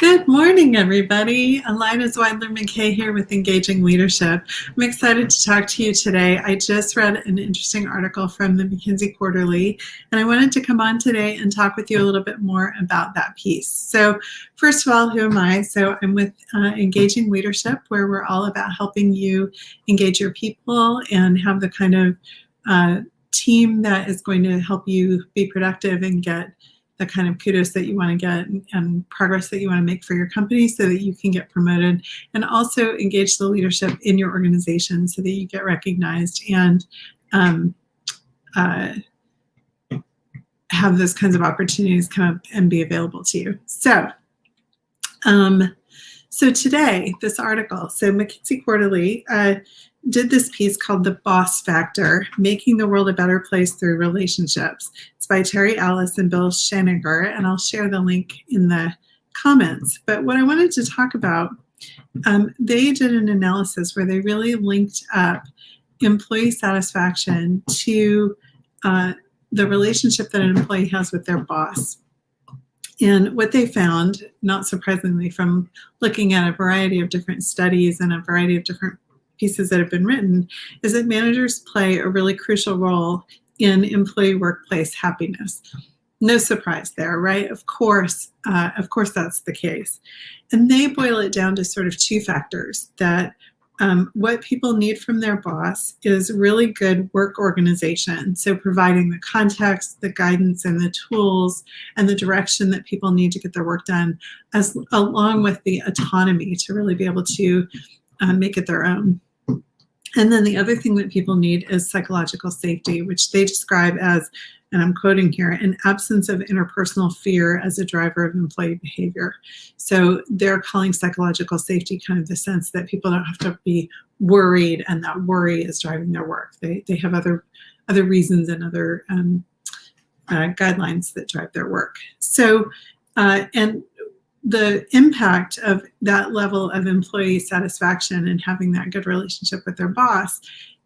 Good morning, everybody. Alina Zweidler-McKay here with Engaging Leadership. I'm excited to talk to you today. I just read an interesting article from the McKinsey Quarterly, and I wanted to come on today and talk with you a little bit more about that piece. So first of all, who am I? So I'm with Engaging Leadership, where we're all about helping you engage your people and have the kind of team that is going to help you be productive and get the kind of kudos that you want to get and progress that you want to make for your company so that you can get promoted, and also engage the leadership in your organization so that you get recognized and have those kinds of opportunities come up and be available to you. So today, this article, so McKinsey Quarterly did this piece called The Boss Factor, Making the World a Better Place Through Relationships. It's by Terry Ellis and Bill Shaniger, and I'll share the link in the comments. But what I wanted to talk about, they did an analysis where they really linked up employee satisfaction to the relationship that an employee has with their boss. And what they found, not surprisingly, from looking at a variety of different studies and a variety of different pieces that have been written, is that managers play a really crucial role in employee workplace happiness. No surprise there, right? Of course that's the case. And they boil it down to sort of two factors: that what people need from their boss is really good work organization. So providing the context, the guidance, and the tools and the direction that people need to get their work done, along with the autonomy to really be able to make it their own. And then the other thing that people need is psychological safety, which they describe as, and I'm quoting here, an absence of interpersonal fear as a driver of employee behavior. So they're calling psychological safety kind of the sense that people don't have to be worried, and that worry is driving their work. They have other reasons and other guidelines that drive their work. So, and the impact of that level of employee satisfaction and having that good relationship with their boss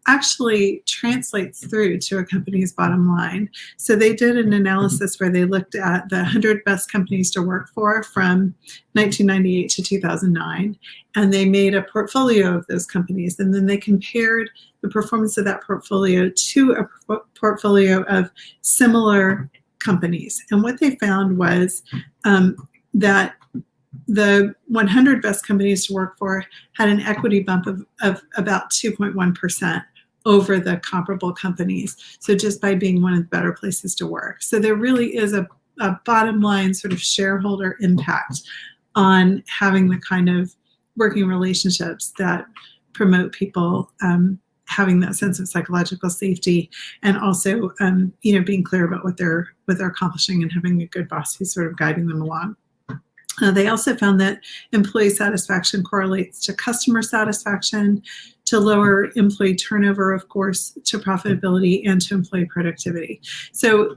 actually translates through to a company's bottom line. So they did an analysis where they looked at the 100 best companies to work for from 1998 to 2009, and they made a portfolio of those companies, and then they compared the performance of that portfolio to a portfolio of similar companies. And what they found was that the 100 best companies to work for had an equity bump of about 2.1% over the comparable companies. So just by being one of the better places to work. So there really is a bottom line sort of shareholder impact on having the kind of working relationships that promote people having that sense of psychological safety, and also being clear about what they're accomplishing and having a good boss who's sort of guiding them along. They also found that employee satisfaction correlates to customer satisfaction, to lower employee turnover, of course, to profitability, and to employee productivity. So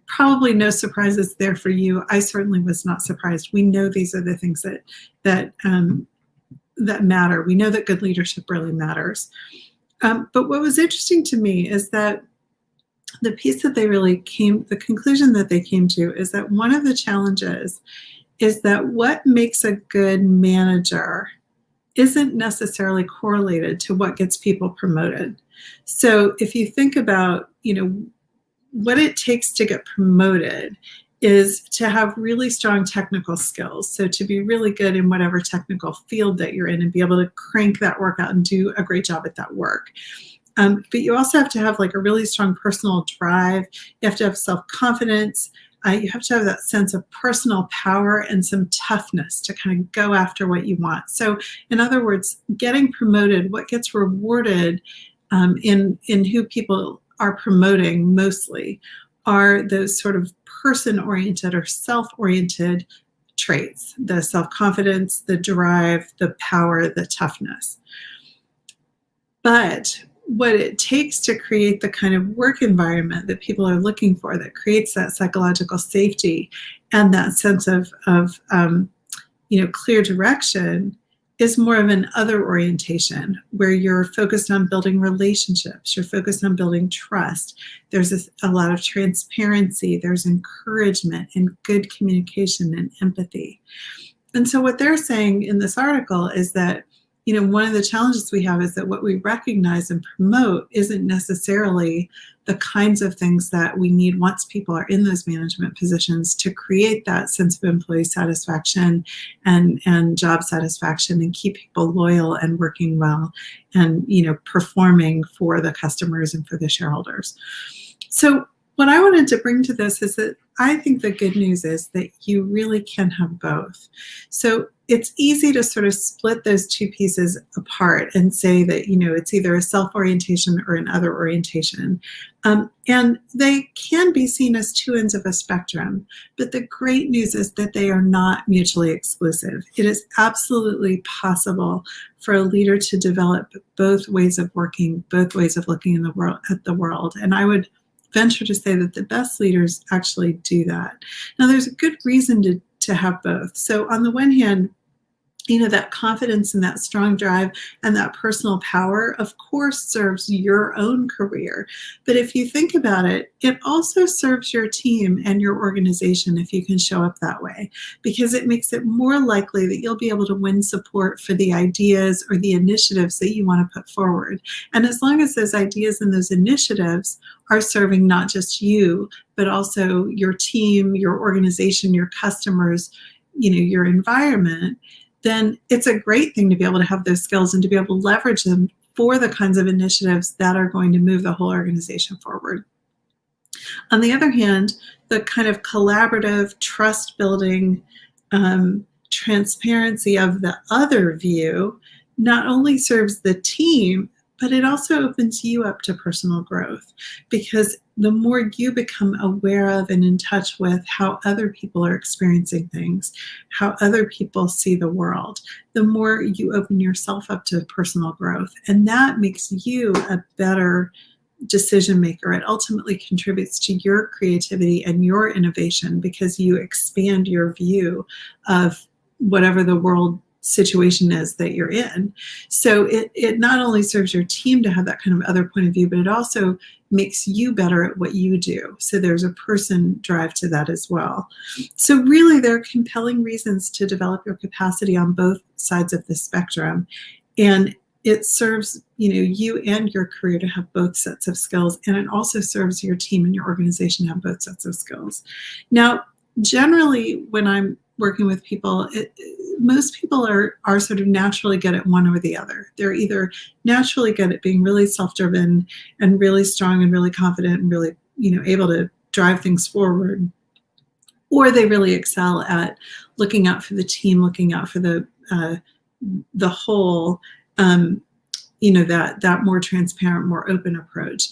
probably no surprises there for you. I certainly was not surprised. We know these are the things that matter. We know that good leadership really matters. But what was interesting to me is that the piece that the conclusion that they came to is that one of the challenges is that what makes a good manager isn't necessarily correlated to what gets people promoted. So if you think about, what it takes to get promoted is to have really strong technical skills. So to be really good in whatever technical field that you're in and be able to crank that work out and do a great job at that work. But you also have to have like a really strong personal drive. You have to have self-confidence. You have to have that sense of personal power and some toughness to kind of go after what you want. So in other words, getting promoted, what gets rewarded in who people are promoting mostly are those sort of person-oriented or self-oriented traits: the self-confidence, the drive, the power, the toughness. But what it takes to create the kind of work environment that people are looking for, that creates that psychological safety and that sense of clear direction, is more of an other orientation where you're focused on building relationships, you're focused on building trust. There's a lot of transparency, there's encouragement and good communication and empathy. And so what they're saying in this article is that, one of the challenges we have is that what we recognize and promote isn't necessarily the kinds of things that we need once people are in those management positions to create that sense of employee satisfaction and job satisfaction and keep people loyal and working well and, performing for the customers and for the shareholders. So what I wanted to bring to this is that I think the good news is that you really can have both. So it's easy to sort of split those two pieces apart and say that, it's either a self-orientation or an other orientation. And they can be seen as two ends of a spectrum. But the great news is that they are not mutually exclusive. It is absolutely possible for a leader to develop both ways of working, both ways of looking in at the world. And I would venture to say that the best leaders actually do that. Now, there's a good reason to have both. So on the one hand, that confidence and that strong drive and that personal power, of course, serves your own career. But if you think about it, it also serves your team and your organization if you can show up that way, because it makes it more likely that you'll be able to win support for the ideas or the initiatives that you want to put forward. And as long as those ideas and those initiatives are serving not just you, but also your team, your organization, your customers, your environment, then it's a great thing to be able to have those skills and to be able to leverage them for the kinds of initiatives that are going to move the whole organization forward. On the other hand, the kind of collaborative, trust-building, transparency of the other view not only serves the team, but it also opens you up to personal growth, because the more you become aware of and in touch with how other people are experiencing things, how other people see the world, the more you open yourself up to personal growth. And that makes you a better decision maker. It ultimately contributes to your creativity and your innovation because you expand your view of whatever the world situation is that you're in. So it not only serves your team to have that kind of other point of view, but it also makes you better at what you do. So there's a person drive to that as well. So really, there are compelling reasons to develop your capacity on both sides of the spectrum. And it serves you and your career to have both sets of skills. And it also serves your team and your organization to have both sets of skills. Now, generally, when I'm working with people, most people are sort of naturally good at one or the other. They're either naturally good at being really self-driven and really strong and really confident and really, able to drive things forward, or they really excel at looking out for the team, looking out for the whole, that more transparent, more open approach.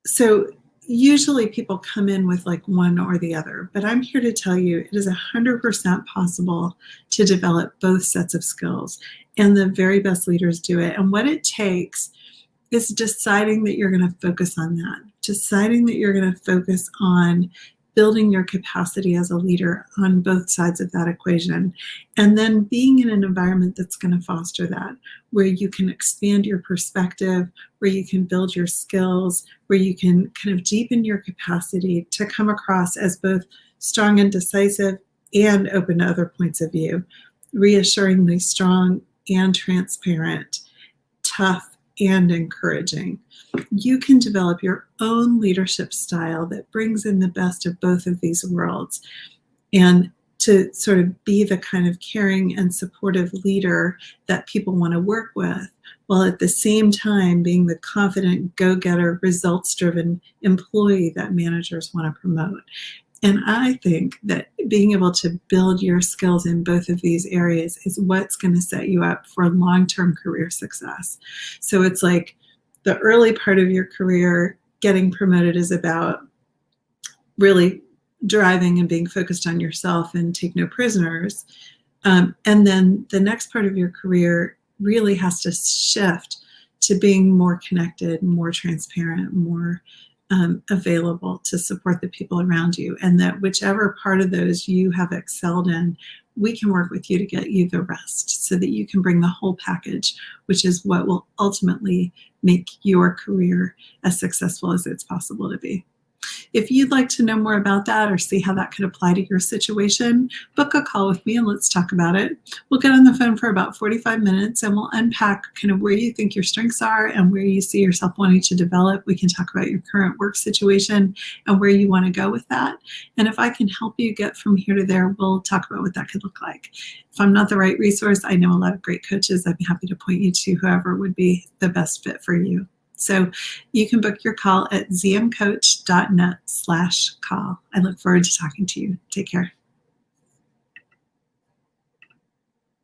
So usually people come in with like one or the other, but I'm here to tell you it is 100% possible to develop both sets of skills, and the very best leaders do it. And what it takes is deciding that you're going to focus on that, deciding that you're going to focus on building your capacity as a leader on both sides of that equation, and then being in an environment that's going to foster that, where you can expand your perspective, where you can build your skills, where you can kind of deepen your capacity to come across as both strong and decisive and open to other points of view, reassuringly strong and transparent, tough and encouraging. You can develop your own leadership style that brings in the best of both of these worlds, and to sort of be the kind of caring and supportive leader that people want to work with, while at the same time being the confident, go-getter, results-driven employee that managers want to promote. And I think that being able to build your skills in both of these areas is what's going to set you up for long-term career success. So it's like the early part of your career, getting promoted, is about really driving and being focused on yourself and take no prisoners. And then the next part of your career really has to shift to being more connected, more transparent, more available to support the people around you. And that whichever part of those you have excelled in, we can work with you to get you the rest so that you can bring the whole package, which is what will ultimately make your career as successful as it's possible to be. If you'd like to know more about that or see how that could apply to your situation, book a call with me and let's talk about it. We'll get on the phone for about 45 minutes and we'll unpack kind of where you think your strengths are and where you see yourself wanting to develop. We can talk about your current work situation and where you want to go with that. And if I can help you get from here to there, we'll talk about what that could look like. If I'm not the right resource, I know a lot of great coaches. I'd be happy to point you to whoever would be the best fit for you. So you can book your call at zmcoach.net/call. I look forward to talking to you. Take care.